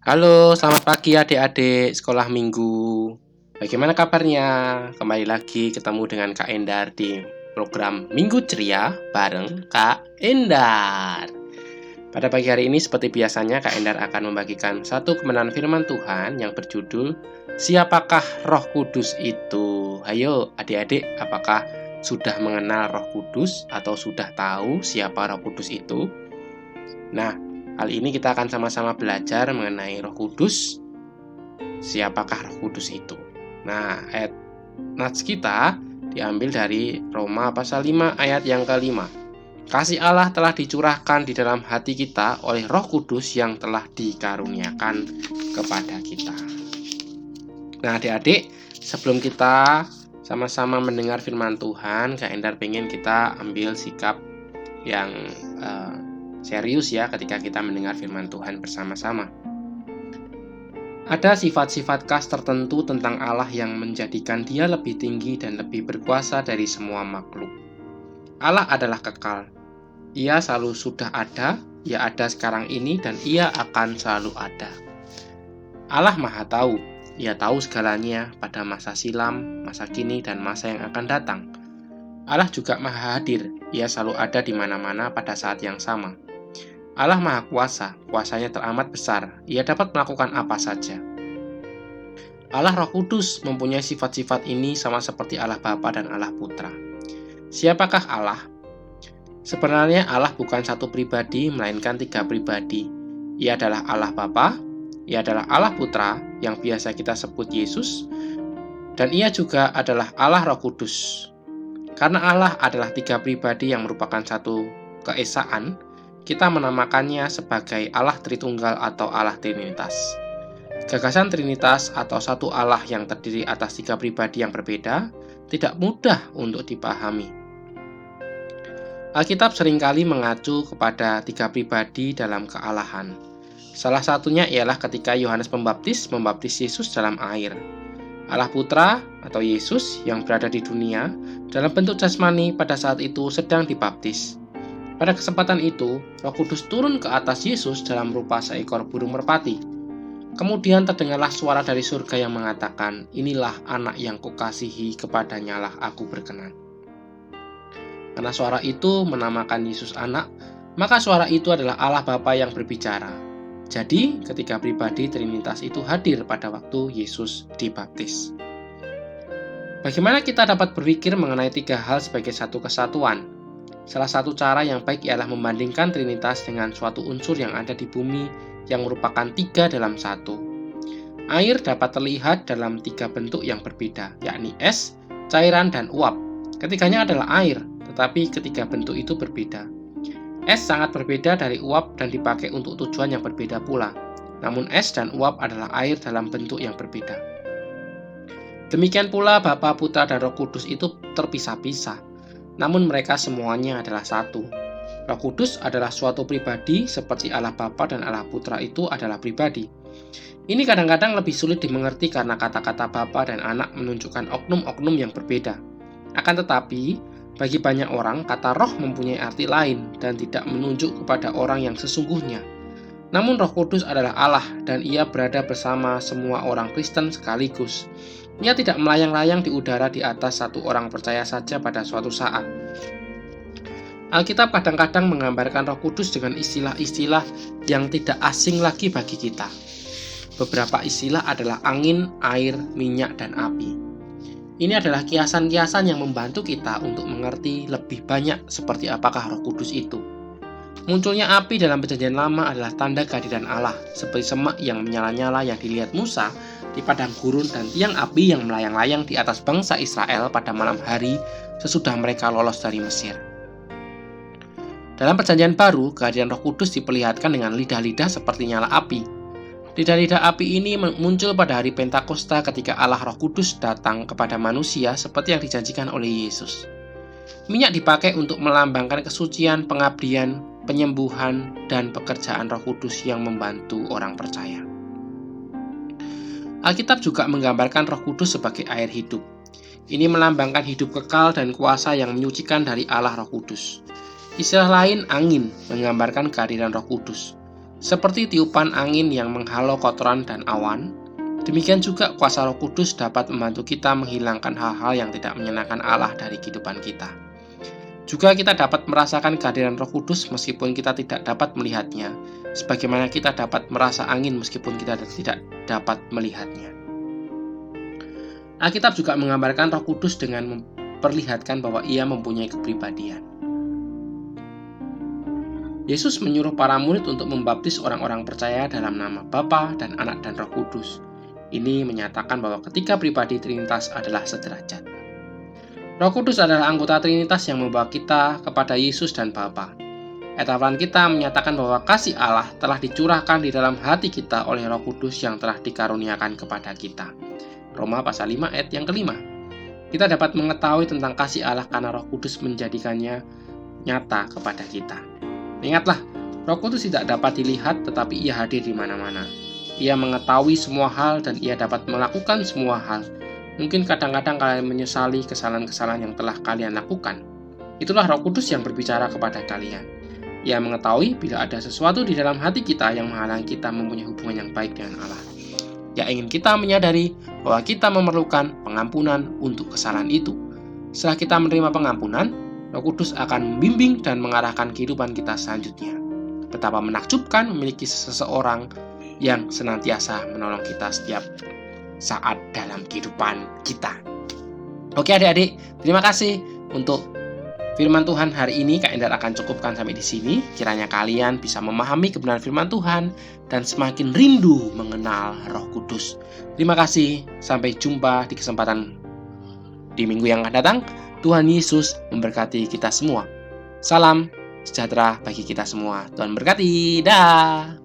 Halo, selamat pagi adik-adik sekolah minggu. Bagaimana kabarnya? Kembali lagi ketemu dengan Kak Endar di program Minggu Ceria bareng Kak Endar. Pada pagi hari ini seperti biasanya Kak Endar akan membagikan satu kebenaran firman Tuhan yang berjudul Siapakah Roh Kudus itu? Ayo adik-adik, apakah sudah mengenal Roh Kudus atau sudah tahu siapa Roh Kudus itu? Nah, kali ini kita akan sama-sama belajar mengenai Roh Kudus. Siapakah Roh Kudus itu? Nah, ayat nats kita diambil dari Roma pasal 5 ayat yang ke-5. Kasih Allah telah dicurahkan di dalam hati kita oleh Roh Kudus yang telah dikaruniakan kepada kita. Nah, adik-adik, sebelum kita sama-sama mendengar firman Tuhan, Kak Endar pengen kita ambil sikap yang serius ya ketika kita mendengar firman Tuhan bersama-sama. Ada sifat-sifat khas tertentu tentang Allah yang menjadikan Dia lebih tinggi dan lebih berkuasa dari semua makhluk. Allah adalah kekal. Ia selalu sudah ada, Ia ada sekarang ini, dan Ia akan selalu ada. Allah Maha Tahu. Ia tahu segalanya pada masa silam, masa kini, dan masa yang akan datang. Allah juga Maha Hadir. Ia selalu ada di mana-mana pada saat yang sama. Allah Maha Kuasa, kuasanya teramat besar, Ia dapat melakukan apa saja. Allah Roh Kudus mempunyai sifat-sifat ini sama seperti Allah Bapa dan Allah Putra. Siapakah Allah? Sebenarnya Allah bukan satu pribadi, melainkan tiga pribadi. Ia adalah Allah Bapa, Ia adalah Allah Putra, yang biasa kita sebut Yesus, dan Ia juga adalah Allah Roh Kudus. Karena Allah adalah tiga pribadi yang merupakan satu keesaan, kita menamakannya sebagai Allah Tritunggal atau Allah Trinitas. Gagasan Trinitas atau satu Allah yang terdiri atas tiga pribadi yang berbeda tidak mudah untuk dipahami. Alkitab seringkali mengacu kepada tiga pribadi dalam kealahan. Salah satunya ialah ketika Yohanes Pembaptis membaptis Yesus dalam air. Allah Putra atau Yesus yang berada di dunia dalam bentuk jasmani pada saat itu sedang dibaptis. Pada kesempatan itu, Roh Kudus turun ke atas Yesus dalam rupa seekor burung merpati. Kemudian terdengarlah suara dari surga yang mengatakan, "Inilah anak yang kukasihi, kepadanyalah aku berkenan." Karena suara itu menamakan Yesus anak, maka suara itu adalah Allah Bapa yang berbicara. Jadi, ketiga pribadi Trinitas itu hadir pada waktu Yesus dibaptis. Bagaimana kita dapat berpikir mengenai tiga hal sebagai satu kesatuan? Salah satu cara yang baik ialah membandingkan Trinitas dengan suatu unsur yang ada di bumi yang merupakan tiga dalam satu. Air dapat terlihat dalam tiga bentuk yang berbeda, yakni es, cairan, dan uap. Ketiganya adalah air, tetapi ketiga bentuk itu berbeda. Es sangat berbeda dari uap dan dipakai untuk tujuan yang berbeda pula. Namun es dan uap adalah air dalam bentuk yang berbeda. Demikian pula Bapa, Putra, dan Roh Kudus itu terpisah-pisah. Namun mereka semuanya adalah satu. Roh Kudus adalah suatu pribadi seperti Allah Bapa dan Allah Putra itu adalah pribadi. Ini kadang-kadang lebih sulit dimengerti karena kata-kata Bapa dan Anak menunjukkan oknum-oknum yang berbeda. Akan tetapi, bagi banyak orang, kata roh mempunyai arti lain dan tidak menunjuk kepada orang yang sesungguhnya. Namun Roh Kudus adalah Allah dan Ia berada bersama semua orang Kristen sekaligus. Ia tidak melayang-layang di udara di atas satu orang percaya saja pada suatu saat. Alkitab kadang-kadang menggambarkan Roh Kudus dengan istilah-istilah yang tidak asing lagi bagi kita. Beberapa istilah adalah angin, air, minyak, dan api. Ini adalah kiasan-kiasan yang membantu kita untuk mengerti lebih banyak seperti apakah Roh Kudus itu. Munculnya api dalam Perjanjian Lama adalah tanda kehadiran Allah, seperti semak yang menyala-nyala yang dilihat Musa di padang gurun dan tiang api yang melayang-layang di atas bangsa Israel pada malam hari sesudah mereka lolos dari Mesir. Dalam Perjanjian Baru, kehadiran Roh Kudus diperlihatkan dengan lidah-lidah seperti nyala api. Lidah-lidah api ini muncul pada hari Pentakosta ketika Allah Roh Kudus datang kepada manusia seperti yang dijanjikan oleh Yesus. Minyak dipakai untuk melambangkan kesucian, pengabdian, penyembuhan, dan pekerjaan Roh Kudus yang membantu orang percaya. Alkitab juga menggambarkan Roh Kudus sebagai air hidup. Ini melambangkan hidup kekal dan kuasa yang menyucikan dari Allah Roh Kudus. Istilah lain, angin, menggambarkan kehadiran Roh Kudus. Seperti tiupan angin yang menghalau kotoran dan awan, demikian juga kuasa Roh Kudus dapat membantu kita menghilangkan hal-hal yang tidak menyenangkan Allah dari kehidupan kita. Juga kita dapat merasakan kehadiran Roh Kudus meskipun kita tidak dapat melihatnya, sebagaimana kita dapat merasa angin meskipun kita tidak dapat melihatnya. Alkitab juga menggambarkan Roh Kudus dengan memperlihatkan bahwa Ia mempunyai kepribadian. Yesus menyuruh para murid untuk membaptis orang-orang percaya dalam nama Bapa dan Anak dan Roh Kudus. Ini menyatakan bahwa ketiga pribadi Trinitas adalah sederajat. Roh Kudus adalah anggota Trinitas yang membawa kita kepada Yesus dan Bapa. Ayat hafalan kita menyatakan bahwa kasih Allah telah dicurahkan di dalam hati kita oleh Roh Kudus yang telah dikaruniakan kepada kita. Roma pasal 5 ayat yang kelima. Kita dapat mengetahui tentang kasih Allah karena Roh Kudus menjadikannya nyata kepada kita. Ingatlah, Roh Kudus tidak dapat dilihat tetapi Ia hadir di mana-mana. Ia mengetahui semua hal dan Ia dapat melakukan semua hal. Mungkin kadang-kadang kalian menyesali kesalahan-kesalahan yang telah kalian lakukan. Itulah Roh Kudus yang berbicara kepada kalian. Ia mengetahui bila ada sesuatu di dalam hati kita yang menghalangi kita mempunyai hubungan yang baik dengan Allah. Ia ingin kita menyadari bahwa kita memerlukan pengampunan untuk kesalahan itu. Setelah kita menerima pengampunan, Roh Kudus akan membimbing dan mengarahkan kehidupan kita selanjutnya. Betapa menakjubkan memiliki seseorang yang senantiasa menolong kita setiap saat dalam kehidupan kita. Oke adik-adik, terima kasih untuk firman Tuhan hari ini. Kak Endar akan cukupkan sampai di sini. Kiranya kalian bisa memahami kebenaran firman Tuhan dan semakin rindu mengenal Roh Kudus. Terima kasih, sampai jumpa di kesempatan di minggu yang akan datang. Tuhan Yesus memberkati kita semua. Salam sejahtera bagi kita semua. Tuhan berkati. Dah.